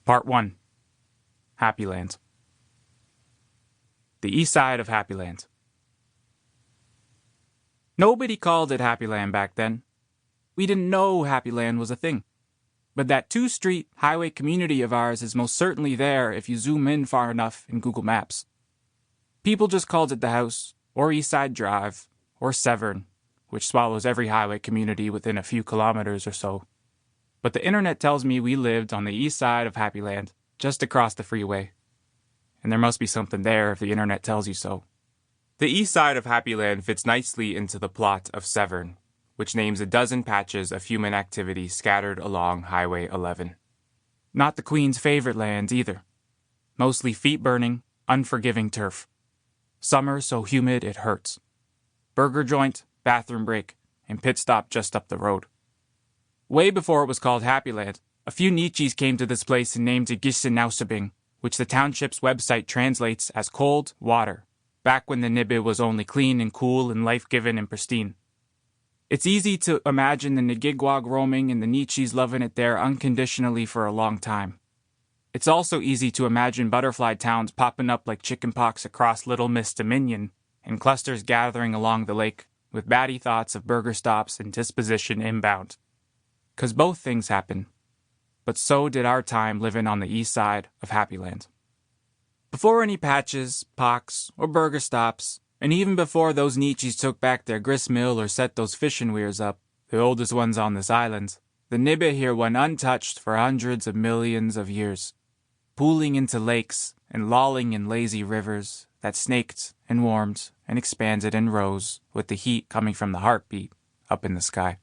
Part 1. Happyland. The east side of Happyland. Nobody called it Happyland back then. We didn't know Happyland was a thing. But that two-street highway community of ours is most certainly there if you zoom in far enough in Google Maps. People just called it the house, or East Side Drive, or Severn, which swallows every highway community within a few kilometers or so. But the internet tells me we lived on the east side of Happyland, just across the freeway. And there must be something there if the internet tells you so. The east side of Happyland fits nicely into the plot of Severn, which names a dozen patches of human activity scattered along Highway 11. Not the Queen's favorite lands either. Mostly feet-burning, unforgiving turf. Summer so humid it hurts. Burger joint, bathroom break, and pit stop just up the road. Way before it was called Happyland, a few Nietzsches came to this place and named it INDIGENOUS, which the township's website translates as cold water, back when the Nibbe was only clean and cool and life-giving and pristine. It's easy to imagine the Ngigwag roaming and the Nietzsches loving it there unconditionally for a long time. It's also easy to imagine butterfly towns popping up like chickenpox across Little Miss Dominion, and clusters gathering along the lake, with batty thoughts of burger stops and disposition inbound. 'Cause both things happen. But so did our time living on the east side of Happyland. Before any patches, pox, or burger stops, and even before those Nietzsches took back their gristmill or set those fishing weirs up, the oldest ones on this island, the Nibbe here went untouched for hundreds of millions of years, pooling into lakes and lolling in lazy rivers that snaked and warmed and expanded and rose with the heat coming from the heartbeat up in the sky.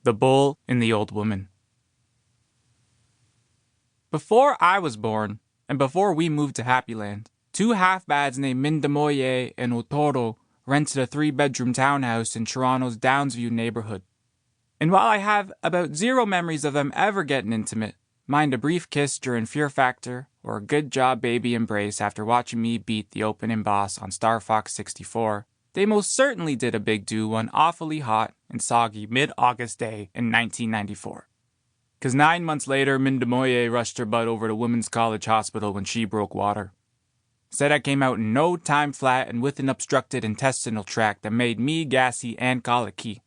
The Bull and the Old Woman. Before I was born, and before we moved to Happyland, two half-bads named Mindimooye and Touro rented a 3-bedroom townhouse in Toronto's Downsview neighborhood. And while I have about zero memories of them ever getting intimate, mind a brief kiss during Fear Factor, or a good job baby embrace after watching me beat the opening boss on Star Fox 64, they most certainly did a big do one awfully hot and soggy mid-August day in 1994. 'Cause 9 months later, Mindimooye rushed her butt over to Women's College Hospital when she broke water. Said I came out in no time flat and with an obstructed intestinal tract that made me gassy and colicky.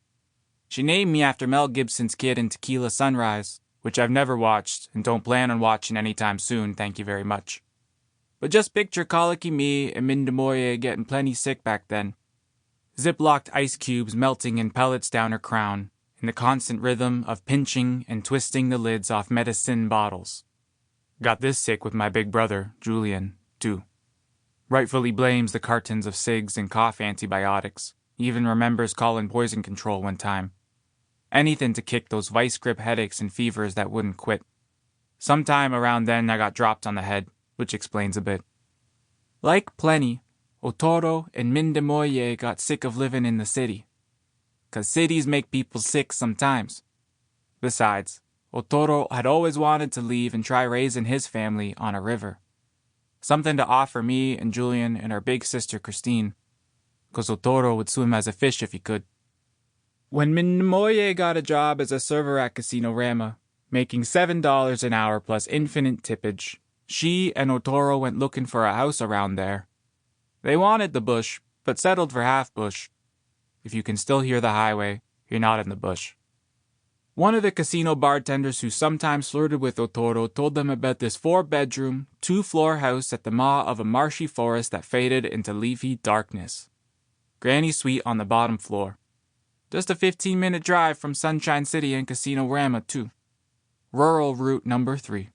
She named me after Mel Gibson's kid in Tequila Sunrise, which I've never watched and don't plan on watching anytime soon, thank you very much. But just picture colicky me and Mindimooye getting plenty sick back then. Ziplocked ice cubes melting in pellets down her crown, in the constant rhythm of pinching and twisting the lids off medicine bottles. Got this sick with my big brother, Julian, too. Rightfully blames the cartons of cigs and cough antibiotics, even remembers calling poison control one time. Anything to kick those vice grip headaches and fevers that wouldn't quit. Sometime around then I got dropped on the head, which explains a bit. Like plenty, Touro and Mindimooye got sick of living in the city. 'Cause cities make people sick sometimes. Besides, Touro had always wanted to leave and try raising his family on a river. Something to offer me and Julian and our big sister Christine, 'cause Touro would swim as a fish if he could. When Mindimooye got a job as a server at Casino Rama, making $7 an hour plus infinite tippage, she and Touro went looking for a house around there. They wanted the bush, but settled for half bush. If you can still hear the highway, you're not in the bush. One of the casino bartenders who sometimes flirted with Touro told them about this 4-bedroom, 2-floor house at the maw of a marshy forest that faded into leafy darkness. Granny suite on the bottom floor. Just a 15-minute drive from Sunshine City and Casino Rama, too. Rural route number 3.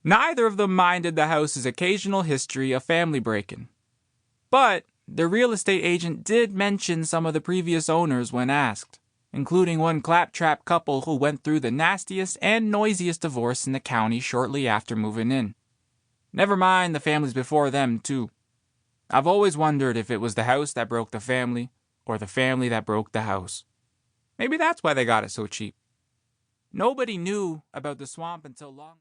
Neither of them minded the house's occasional history of family break-in. But the real estate agent did mention some of the previous owners when asked, including one claptrap couple who went through the nastiest and noisiest divorce in the county shortly after moving in. Never mind the families before them, too. I've always wondered if it was the house that broke the family, or the family that broke the house. Maybe that's why they got it so cheap. Nobody knew about the swamp until long...